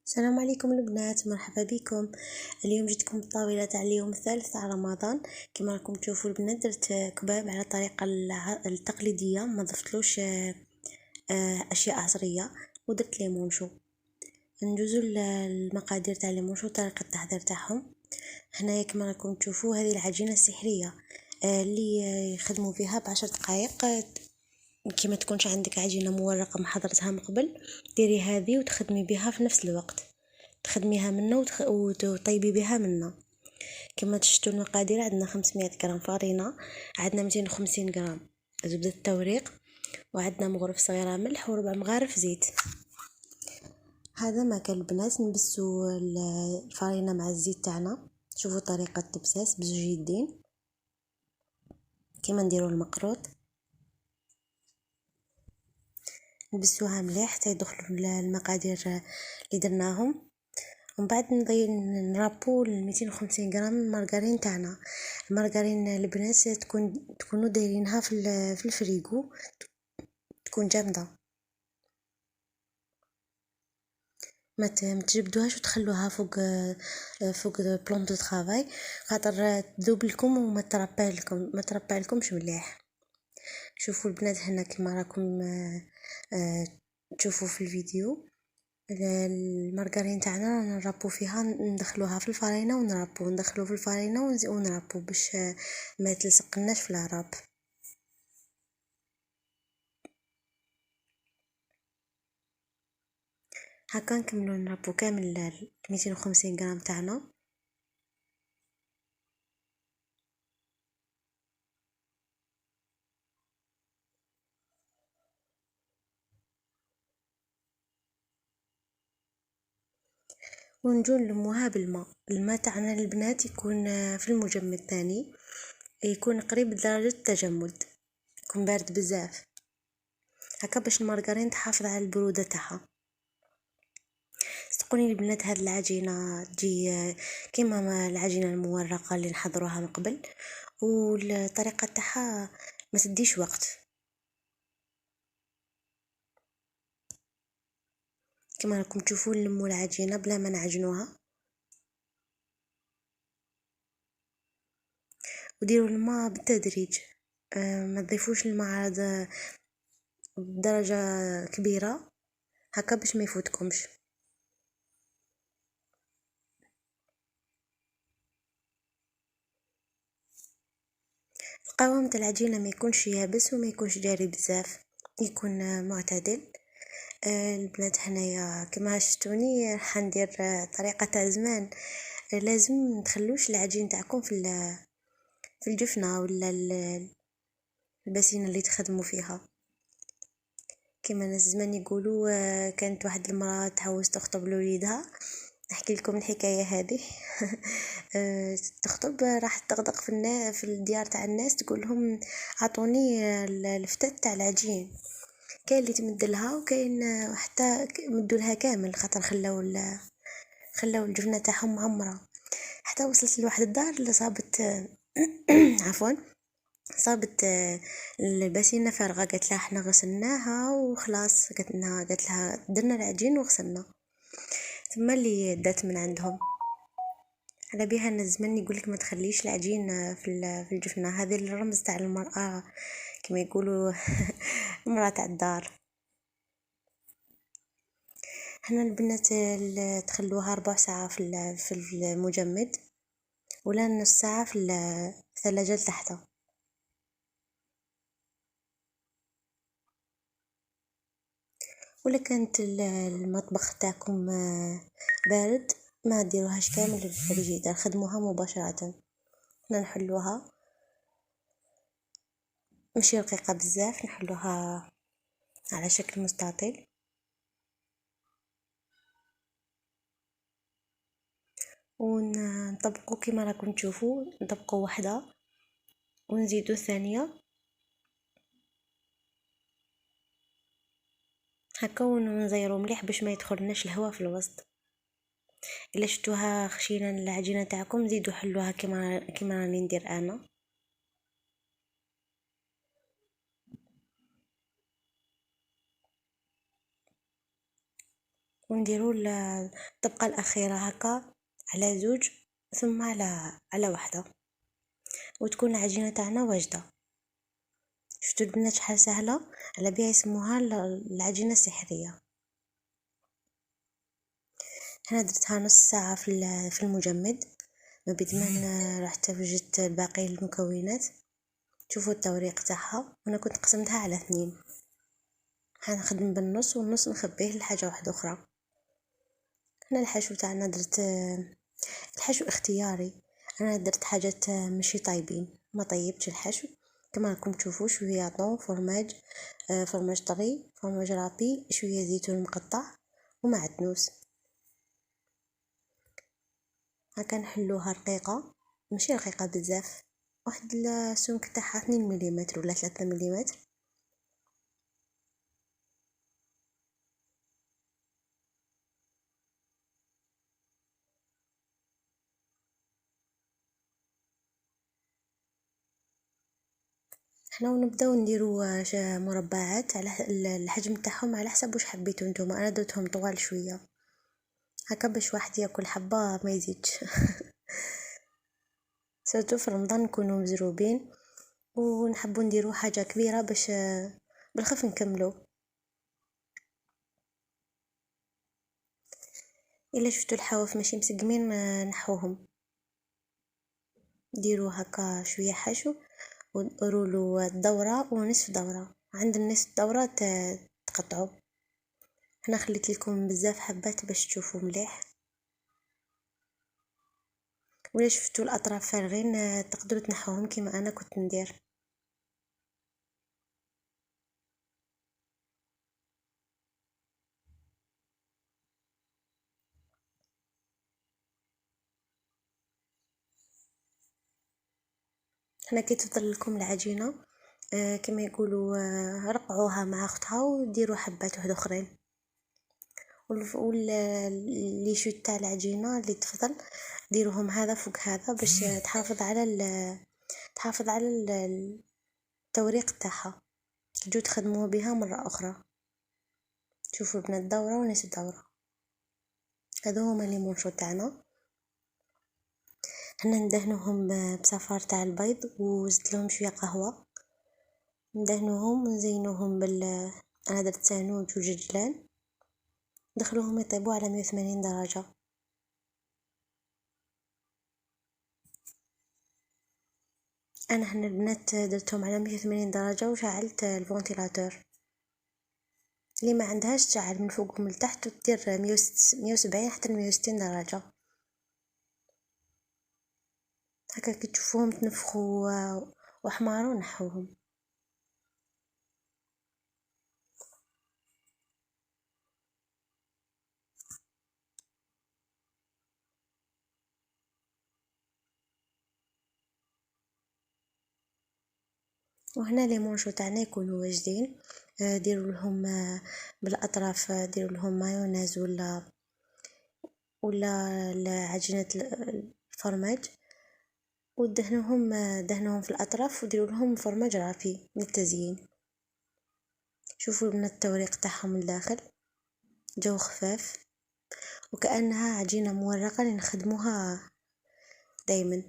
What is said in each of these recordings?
السلام عليكم البنات، مرحبا بكم. اليوم جيتكم بالطاوله تاع اليوم الثالث تاع رمضان. كما راكم تشوفوا البنات درت كباب على الطريقه التقليديه، ما ضفتلوش اشياء عصريه، ودرت ليمون. ندوزو المقادير تاع ليمون وطريقه التحضير تاعهم. هنايا كما راكم تشوفوا هذه العجينه السحريه اللي يخدموا فيها ب10 دقائق. كما تكونش عندك عجينه مورقه محضرتها من قبل، ديري هذه وتخدمي بها في نفس الوقت، تخدميها منا وطيبي بها منا. كما تشتوا المقادير، عندنا 500 غرام فارينة، عندنا 250 غرام زبدة التوريق، وعندنا مغرف صغيرة ملح وربع مغارف زيت. هذا ما كان البنات. نبسوا الفارينة مع الزيت تاعنا. شوفوا طريقة التبساس بزوج يدين كما نديروا المقروط. نبسوها مليح حتى يدخلوا المقادير اللي درناهم، ومن بعد نرابو 250 غرام مارغرين تاعنا. المارغرين البنات تكونوا دايرينها في الفريغو، تكون جامده، ما تجبدوهاش وتخلوها فوق بلون دو طرافاي، خاطر تذوب لكم وما تربى لكمش مليح. شوفوا البنات هنا كما راكم تشوفوا في الفيديو. المارغرين تاعنا نربو فيها، ندخلوها في الفرينه ونربو، ندخلو في الفرينه ونربو باش ما تلصقناش في العراب. هكا نكملو نربو كامل 250 غرام تاعنا. ونجو نلموها بالماء. الماء تاعنا البنات يكون في المجمد ثاني، يكون قريب لدرجة التجمد، يكون بارد بزاف هكا باش المارغرين تحافظ على البرودة تاعها. صدقوني البنات، هاد العجينة تجي كيما العجينة المورقة اللي نحضروها من قبل، والطريقة تاعها ما تديش وقت. كما راكم تشوفوا نلموا العجينة بلا ما نعجنوها، وديروا الماء بالتدريج. ما تضيفوش الماء بدرجة كبيرة هكا باش ما يفوتكمش. القوام تاع العجينة ما يكونش يابس وما يكونش جاري بزاف، يكون معتدل. البنات هنايا كما شفتوني راح ندير طريقة تاع زمان. لازم نتخلوش العجين تاعكم في الجفنة ولا البسينة اللي تخدموا فيها. كما ناس زمان يقولوا كانت واحد المرأة تحوس تخطب لوليدها. نحكي لكم الحكاية هذه. تخطب راح تدغدغ في الديار تاع الناس، تقول لهم اعطوني الفتات تاع العجين. كاين اللي تمد لها وكاين حتى مدوا لها كامل، خاطر خلاو الجبنه تاعهم معمره. حتى وصلت لواحد الدار اللي صابت عفوا، صابت البسينه فارغه. قالت لها احنا غسلناها وخلاص، قالت لها درنا العجين وغسلنا. ثم اللي دات من عندهم على بها ان الزمن يقولك ما تخليش العجين في الجفنه. هذه الرمز تاع المراه كما يقولوا. المراه تاع الدار. هنا البنات تخلوها ربع ساعه في المجمد، ولا نص ساعه في الثلاجه تحت. ولا كانت المطبخ تاعكم بارد، ما ديروهاش كامل في الفريجيدر، خدموها مباشره. حنا نحلوها ماشي رقيقه بزاف، نحلوها على شكل مستطيل، ونطبقوا كما راكم تشوفوا. نطبقوا واحده ونزيدوا الثانيه هكا، ونزيروا مليح باش ما يدخلناش الهواء في الوسط. الا شفتوها خشينه العجينه تاعكم زيدوا حلوها كما راني ندير انا. ونديرو الطبقة الأخيرة هكا على زوج ثم على واحدة، وتكون العجينة تاعنا واجدة. شفتوا البنات شحال سهلة، على بها يسموها العجينة السحرية. هنا درتها نص ساعة في المجمد، ما بيد ما رحت وجدت باقي المكونات. شوفوا التوريق تاعها، وانا كنت قسمتها على 2، هنخدم بالنص والنص نخبيه لحاجة واحدة اخرى. هنا الحشو تاعنا درت الحشو اختياري، انا درت حاجات ماشي طيبين، ما طيبتش الحشو كما راكم تشوفوا. شويه طون فرماج، فرماج طري، فرماج رابي، شويه زيتون مقطع ومعدنوس. هكا نحلوها رقيقه، ماشي رقيقه بزاف، واحد السمك تاعها 2 ملم ولا 3 ملم. حنا ونبداو نديرو مربعات على الحجم تاعهم، على حسب واش حبيتو نتوما. انا درتهم طوال شويه هكا باش واحد ياكل حبه ما يزيدش. سيرتو في رمضان نكونوا مزروبين ونحبوا نديرو حاجه كبيره باش بالخف نكملو. الا شفتوا الحواف ماشي مسقمين نحوهم، ديروا هكا شويه حشو ورولو الدوره ونصف دوره، عند النصف دوره تقطعوا. انا خليت لكم بزاف حبات باش تشوفوا مليح، ولا شفتوا الاطراف فارغين تقدروا تنحوهم كما انا كنت ندير. هنا كي تفضل لكم العجينه كما يقولوا رقعوها مع اختها وديروا حبات واحد اخرين، واللي شو تاع العجينه اللي تفضل ديروهم هذا فوق هذا باش تحافظ على التوريق تاعها، تجو تخدموا بها مره اخرى. شوفوا بنات دوره ونصف دوره، هذو هما اللي مونشو تاعنا. هنا ندهنوهم بصفار تاع البيض وزدت لهم شويه قهوه، ندهنوهم ونزينوهم انا درت سانوج وججلان، دخلوهم يطيبوا على 180 درجه. انا هنا البنات درتهم على 180 درجه وشعلت الفونتيلاتور. اللي ما عندهاش تشعل من فوق ومن تحت وتدير 170 حتى 160 درجه. هكا كي تشوفوهم تنفخوا وحماروا نحوهم. وهنا لي مونشو تاعنا يكونوا واجدين، ديروا لهم بالاطراف ديروا لهم مايونيز ولا عجينه الفرماج، ودهنوهم في الاطراف وديروا لهم فرماج رافي للتزيين. شوفوا من التوريق تاعهم الداخل جو خفاف وكأنها عجينة مورقة اللي نخدموها دايما.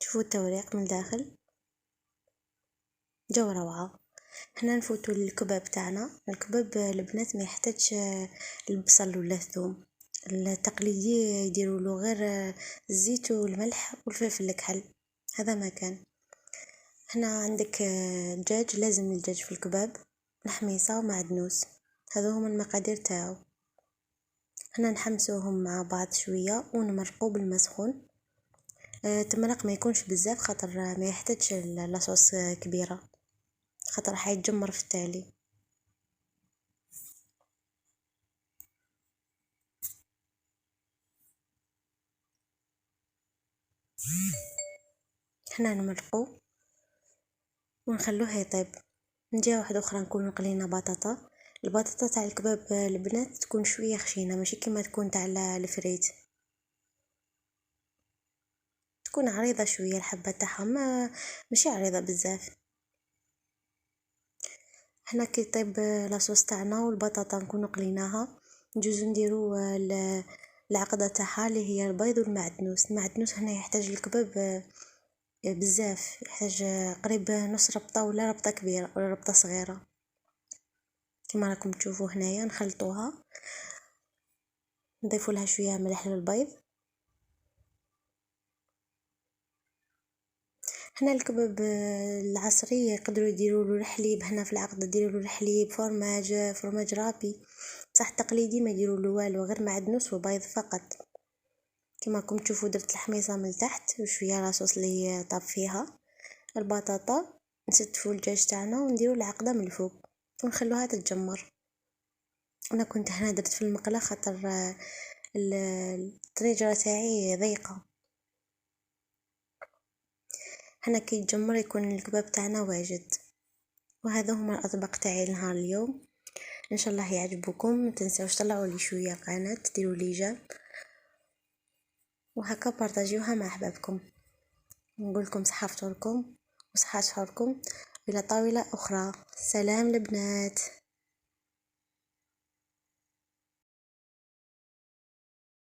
شوفوا التوريق من الداخل جو روعة. هنا نفوتوا الكباب تاعنا. الكباب البنات ما يحتاجش البصل ولا الثوم، التقليدي يديروا له غير الزيت والملح والفلفل الكحل، هذا ما كان. هنا عندك دجاج، لازم الدجاج في الكباب، الحميصة ومعدنوس، هذو هما المقادير تاعو. هنا نحمسوهم مع بعض شوية ونمرقوا بالماء سخون. تمرق ما يكونش بزاف خاطر ما يحتاجش لاصوص كبيرة، خاطر حيتجمر في التالي. هنا نمرقوا ونخلوه يطيب. من جهة واحدة اخرى نكون قلينا بطاطا. البطاطا تاع الكباب البنات تكون شويه خشينه، ماشي كما تكون تاع الفريت، تكون عريضه شويه الحبه تاعها، ماشي عريضه بزاف. هنا كي يطيب لاصوص تاعنا والبطاطا نكونوا قليناها، نجوزو نديرو العقدة تاعها اللي هي البيض والمعدنوس. المعدنوس هنا يحتاج الكباب بزاف، يحتاج قريب نص ربطة ولا ربطة كبيرة ولا ربطة صغيرة كما راكم تشوفوا هنايا. نخلطوها، نضيفوا لها شويه ملح للبيض. هنا الكباب العصري يقدروا يديروا له الحليب، هنا في العقده يديروا له الحليب، فرماج رابي، بصح التقليدي ما يديروا له والو، غير معدنوس وبيض فقط. كما راكم تشوفوا درت الحميصه من تحت وشويه لاصوص اللي طاب فيها البطاطا، نستفوا الدجاج تاعنا ونديروا العقده من الفوق ونخلوها تتجمر. انا كنت هنا درت في المقله خاطر الطريجره تاعي ضيقه. هنا كي يتجمر يكون الكباب تاعنا واجد. وهذا هما الاطباق تاعي لنهار اليوم، ان شاء الله يعجبكم. ما تنساوش طلعوا لي شويه القناه، ديروا لي جيم، وهكا بارطاجيوها مع احبابكم. نقول لكم صحه فطوركم وصحه سحوركم، الى طاوله اخرى. سلام البنات.